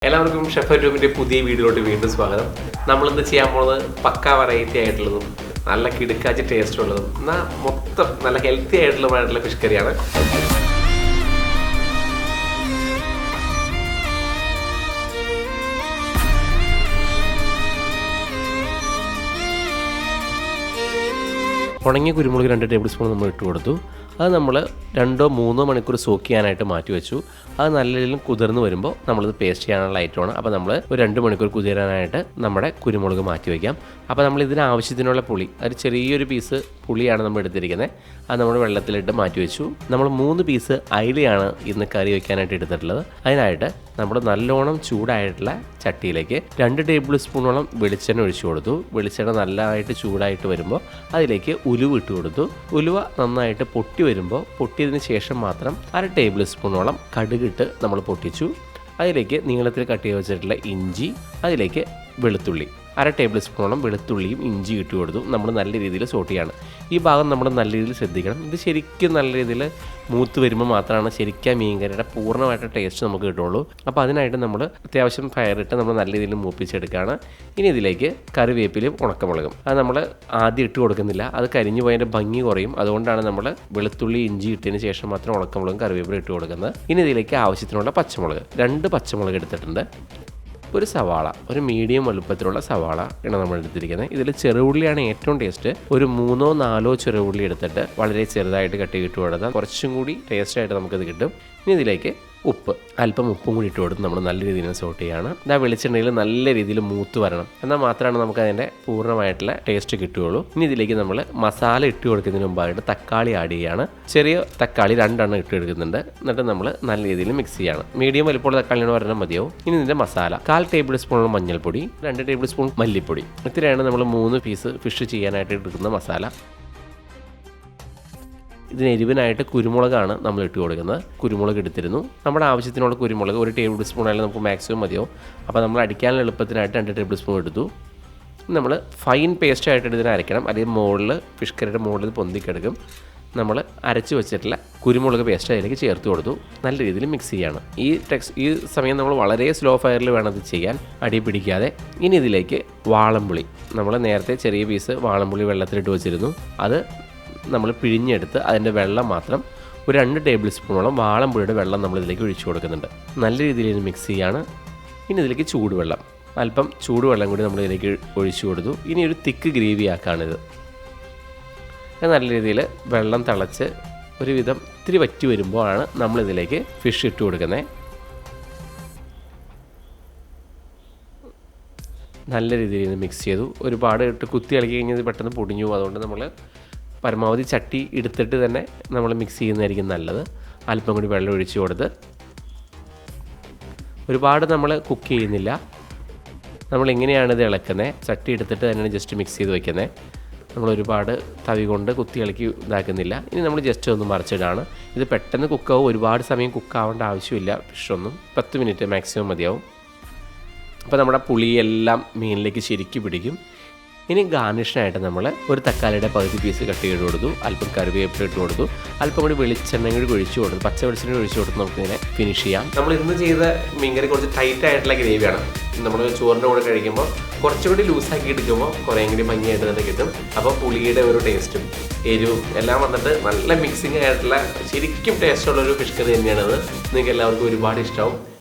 എല്ലാവർക്കും ഷെഫ് റൂമിൻ്റെ പുതിയ വീഡിയോയിലോട്ട് വീണ്ടും സ്വാഗതം. നമ്മളിന്ന് ചെയ്യാൻ പോകുന്നത് പക്ക വെറൈറ്റി ആയിട്ടുള്ളതും നല്ല കിടുക്കാച്ചി ടേസ്റ്റ് ഉള്ളതും എന്നാൽ മൊത്തം നല്ല ഹെൽത്തി ആയിട്ടുള്ളതുമായിട്ടുള്ള ഫിഷ് കറിയാണ്. ഉണങ്ങിയ കുരുമുളക് 2 ടേബിൾ സ്പൂൺ നമ്മൾ ഇട്ട് കൊടുത്തു. അത് നമ്മൾ 2-3 മണിക്കൂർ സോക്ക് ചെയ്യാനായിട്ട് മാറ്റി വെച്ചു. അത് നല്ല രീതിയിൽ കുതിർന്ന് വരുമ്പോൾ നമ്മളിത് പേസ്റ്റ് ചെയ്യാനുള്ള ഐറ്റമാണ്. അപ്പോൾ നമ്മൾ ഒരു 2 മണിക്കൂർ കുതിരാനായിട്ട് നമ്മുടെ കുരുമുളക് മാറ്റി വയ്ക്കാം. അപ്പോൾ നമ്മൾ ഇതിന് ആവശ്യത്തിനുള്ള പുളി, ഒരു ചെറിയൊരു പീസ് പുളിയാണ് നമ്മൾ എടുത്തിരിക്കുന്നത്. അത് നമ്മൾ വെള്ളത്തിലിട്ട് മാറ്റി വെച്ചു. നമ്മൾ 3 പീസ് അയിലയാണ് ഇന്ന് കറി വയ്ക്കാനായിട്ട് എടുത്തിട്ടുള്ളത്. അതിനായിട്ട് നമ്മൾ നല്ലോണം ചൂടായിട്ടുള്ള ചട്ടിയിലേക്ക് 2 ടേബിൾ സ്പൂണോളം വെളിച്ചെണ്ണ ഒഴിച്ചു കൊടുത്തു. വെളിച്ചെണ്ണ നല്ലതായിട്ട് ചൂടായിട്ട് വരുമ്പോൾ അതിലേക്ക് ഉലുവ ഇട്ട് കൊടുത്തു. ഉലുവ നന്നായിട്ട് പൊട്ടിയതിന് ശേഷം മാത്രം 1/2 ടേബിൾ സ്പൂണോളം കടുകിട്ട് നമ്മൾ പൊട്ടിച്ചു. അതിലേക്ക് നീളത്തിൽ കട്ട് ചെയ്ത് വെച്ചിട്ടുള്ള ഇഞ്ചി, അതിലേക്ക് വെളുത്തുള്ളി 1/2 ടേബിൾ സ്പൂണോളം വെളുത്തുള്ളിയും ഇഞ്ചി ഇട്ട് കൊടുത്തു. നമ്മൾ നല്ല രീതിയിൽ സോട്ട് ചെയ്യാണ്. ഈ ഭാഗം നമ്മൾ നല്ല രീതിയിൽ ശ്രദ്ധിക്കണം. ഇത് ശരിക്കും നല്ല രീതിയിൽ മൂത്ത് വരുമ്പോൾ മാത്രമാണ് ശരിക്കും മീൻകറിയുടെ പൂർണ്ണമായിട്ട് ടേസ്റ്റ് നമുക്ക് കിട്ടുള്ളൂ. അപ്പോൾ അതിനായിട്ട് നമ്മൾ അത്യാവശ്യം ഫയറിട്ട് നമ്മൾ നല്ല രീതിയിൽ മൂപ്പിച്ചെടുക്കുകയാണ്. ഇനി ഇതിലേക്ക് കറിവേപ്പിലും ഉണക്കമുളകും അത് നമ്മൾ ആദ്യം ഇട്ട് കൊടുക്കുന്നില്ല. അത് കരിഞ്ഞു പോയതിൻ്റെ ഭംഗി കുറയും. അതുകൊണ്ടാണ് നമ്മൾ വെളുത്തുള്ളി ഇഞ്ചി ഇട്ടതിന് ശേഷം മാത്രം ഉണക്കമുളകും കറിവേപ്പിലും ഇട്ട് കൊടുക്കുന്നത്. ഇനി ഇതിലേക്ക് ആവശ്യത്തിനുള്ള പച്ചമുളക് 2 പച്ചമുളക് എടുത്തിട്ടുണ്ട്. ഒരു സവാള, ഒരു മീഡിയം വലുപ്പത്തിലുള്ള സവാള ആണ് നമ്മൾ എടുത്തിരിക്കുന്നത്. ഇതിൽ ചെറുഉള്ളിയാണ് ഏറ്റവും ടേസ്റ്റ്. ഒരു 3-4 ചെറുഉള്ളി എടുത്തിട്ട് വളരെ ചെറുതായിട്ട് കട്ട് ചെയ്തിട്ട് കൊടുത്താൽ കുറച്ചും കൂടി ടേസ്റ്റായിട്ട് നമുക്കിത് കിട്ടും. ഇനി ഇതിലേക്ക് അല്പം ഉപ്പും കൂടി ഇട്ട് കൊടുത്ത് നമ്മൾ നല്ല രീതിയിൽ സോട്ട് ചെയ്യാണ്. ആ വെളിച്ചെണ്ണയിൽ നല്ല രീതിയിൽ മൂത്ത് വരണം. എന്നാൽ മാത്രമാണ് നമുക്ക് അതിൻ്റെ പൂർണ്ണമായിട്ടുള്ള ടേസ്റ്റ് കിട്ടുകയുള്ളൂ. ഇനി ഇതിലേക്ക് നമ്മൾ മസാല ഇട്ട് കൊടുക്കുന്നതിന് മുമ്പായിട്ട് തക്കാളി ആഡ് ചെയ്യുകയാണ്. ചെറിയ തക്കാളി 2 എണ്ണം ഇട്ട് എടുക്കുന്നുണ്ട്. എന്നിട്ട് നമ്മൾ നല്ല രീതിയിൽ മിക്സ് ചെയ്യാണ്. മീഡിയം വലിപ്പമുള്ള തക്കാളിയോട് പറഞ്ഞാൽ മതിയാവും. ഇനി ഇതിൻ്റെ മസാല 1/4 ടേബിൾ സ്പൂൺ മഞ്ഞൾപ്പൊടി, 2 ടേബിൾ സ്പൂൺ മല്ലിപ്പൊടി. ഇത്രയാണ് നമ്മൾ 3 പീസ് ഫിഷ് ചെയ്യാനായിട്ട് എടുക്കുന്ന മസാല. ഇതിന് എരിവിനായിട്ട് കുരുമുളകാണ് നമ്മൾ ഇട്ട് കൊടുക്കുന്നത്. കുരുമുളക് എടുത്തിരുന്നു. നമ്മുടെ ആവശ്യത്തിനുള്ള കുരുമുളക് 1 ടേബിൾ സ്പൂൺ ആയാലും നമുക്ക് മാക്സിമം മതിയോ. അപ്പോൾ നമ്മൾ അടിക്കാനുള്ള എളുപ്പത്തിനായിട്ട് 2 ടേബിൾ സ്പൂൺ എടുത്തു. നമ്മൾ ഫൈൻ പേസ്റ്റായിട്ട് ഇതിനെ അരയ്ക്കണം. അല്ലെങ്കിൽ മുകളിൽ ഫിഷ് കറിയുടെ മുകളിൽ പൊന്തിക്കെടുക്കും. നമ്മൾ അരച്ച് വെച്ചിട്ടുള്ള കുരുമുളക് പേസ്റ്റ് അതിലേക്ക് ചേർത്ത് കൊടുത്തു. നല്ല രീതിയിൽ മിക്സ് ചെയ്യാണ്. ഈ സമയം നമ്മൾ വളരെ സ്ലോ ഫയറിൽ വേണം ഇത് ചെയ്യാൻ, അടി പിടിക്കാതെ. ഇനി ഇതിലേക്ക് വാളംപുളി, നമ്മൾ നേരത്തെ ചെറിയ പീസ് വാളംപുളി വെള്ളത്തിലിട്ട് വെച്ചിരുന്നു. അത് നമ്മൾ പിഴിഞ്ഞെടുത്ത് അതിൻ്റെ വെള്ളം മാത്രം ഒരു 2 ടേബിൾ സ്പൂണോളം വാളംപുളിയുടെ വെള്ളം നമ്മൾ ഇതിലേക്ക് ഒഴിച്ചു കൊടുക്കുന്നുണ്ട്. നല്ല രീതിയിൽ ഇത് മിക്സ് ചെയ്യാണ്. ഇനി ഇതിലേക്ക് ചൂടുവെള്ളം, അല്പം ചൂടുവെള്ളം കൂടി നമ്മൾ ഇതിലേക്ക് ഒഴിച്ചു കൊടുത്തു. ഇനി ഒരു തിക്ക് ഗ്രേവി ആക്കാണിത്. നല്ല രീതിയിൽ വെള്ളം തിളച്ച് ഒരുവിധം ഇത്തിരി വറ്റി വരുമ്പോഴാണ് നമ്മളിതിലേക്ക് ഫിഷ് ഇട്ട് കൊടുക്കുന്നത്. നല്ല രീതിയിൽ മിക്സ് ചെയ്തു. ഒരുപാട് ഇട്ട് കുത്തി ഇളക്കി കഴിഞ്ഞാൽ പെട്ടെന്ന് പൊടിഞ്ഞു പോകും. അതുകൊണ്ട് നമ്മൾ പരമാവധി ചട്ടി എടുത്തിട്ട് തന്നെ നമ്മൾ മിക്സ് ചെയ്യുന്നതായിരിക്കും നല്ലത്. അല്പം കൂടി വെള്ളം ഒഴിച്ച് കൊടുത്ത് ഒരുപാട് നമ്മൾ കുക്ക് ചെയ്യുന്നില്ല. നമ്മൾ എങ്ങനെയാണ് ഇത് ഇളക്കുന്നത്, ചട്ടി എടുത്തിട്ട് തന്നെയാണ് ജസ്റ്റ് മിക്സ് ചെയ്ത് വയ്ക്കുന്നത്. നമ്മൾ ഒരുപാട് തവി കൊണ്ട് കുത്തി ഇളക്കി ഇതാക്കുന്നില്ല. ഇനി നമ്മൾ ജസ്റ്റ് ഒന്ന് മറിച്ചിടാണ്. ഇത് പെട്ടെന്ന് കുക്കാവും. ഒരുപാട് സമയം കുക്കാവേണ്ട ആവശ്യമില്ല. ഫിഷൊന്നും 10 മിനിറ്റ് മാക്സിമം മതിയാവും. അപ്പോൾ നമ്മുടെ പുളിയെല്ലാം മീനിലേക്ക് ശരിക്കും പിടിക്കും. ഇനി ഗാർണിഷിനായിട്ട് നമ്മൾ ഒരു തക്കാളിയുടെ പകുതി പീസ് കട്ട് ചെയ്ത് കൊടുത്തു. അല്പം കറിവേപ്പില ഇട്ട് കൊടുത്തു. അല്പം കൂടി വെളിച്ചെണ്ണ കൂടി ഒഴിച്ചു കൊടുത്തു. പച്ച വെളിച്ചെണ്ണ ഒഴിച്ചു കൊടുത്ത് നമുക്കിങ്ങനെ ഫിനിഷ് ചെയ്യാം. നമ്മൾ ഇന്ന് ചെയ്ത മീൻകറി കുറച്ച് ടൈറ്റ് ആയിട്ടുള്ള ഗ്രേവിയാണ്. നമ്മൾ ചോറിൻ്റെ കൂടെ കഴിക്കുമ്പോൾ കുറച്ചുകൂടി ലൂസാക്കി എടുക്കുമ്പോൾ കുറേ കൂടി ഭംഗിയായിട്ട് തന്നെ കിട്ടും. അപ്പോൾ പുളിയുടെ ഒരു ടേസ്റ്റും എരിവും എല്ലാം വന്നിട്ട് നല്ല മിക്സിങ് ആയിട്ടുള്ള ശരിക്കും ടേസ്റ്റുള്ളൊരു ഫിഷ് കറി തന്നെയാണത്. നിങ്ങൾക്ക് എല്ലാവർക്കും ഒരുപാട് ഇഷ്ടമാവും.